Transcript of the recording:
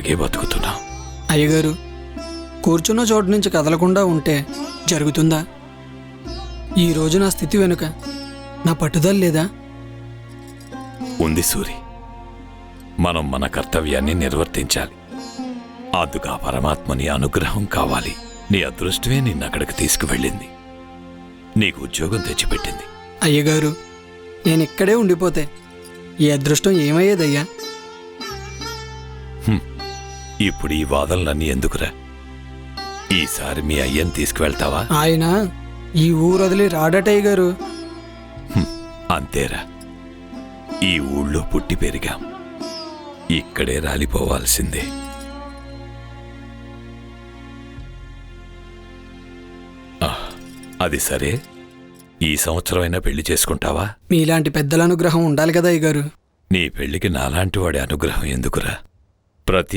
ఇలాగే బతుకుతున్నాం. అయ్యగారు, కూర్చున్న చోటు నుంచి కదలకుండా ఉంటే జరుగుతుందా? ఈరోజు నా స్థితి వెనుక నా పట్టుదల లేదా? ఉంది సూరి. మనం మన కర్తవ్యాన్ని నిర్వర్తించాలి. అందుకు ఆ పరమాత్మని అనుగ్రహం కావాలి. నీ అదృష్టమే నిన్నక్కడికి తీసుకువెళ్ళింది, నీకు ఉద్యోగం తెచ్చిపెట్టింది. అయ్యగారు, నేనిక్కడే ఉండిపోతే ఈ అదృష్టం ఏమయ్యేదయ్యా? ఇప్పుడు ఈ వాదనలన్నీ ఎందుకురా? ఈసారి మీ అయ్యని తీసుకువెళ్తావా? ఆయన ఈ ఊరు వదిలి రాడటయ్య గారు. అంతేరా, ఈ ఊళ్ళో పుట్టి పెరిగాం, ఇక్కడే రాలిపోవాల్సిందే. అది సరే, ఈ సంవత్సరమైనా పెళ్లి చేసుకుంటావా? మీలాంటి పెద్దల అనుగ్రహం ఉండాలి కదా అయ్యగారు. నీ పెళ్లికి నాలాంటి వాడి అనుగ్రహం ఎందుకురా? ప్రతి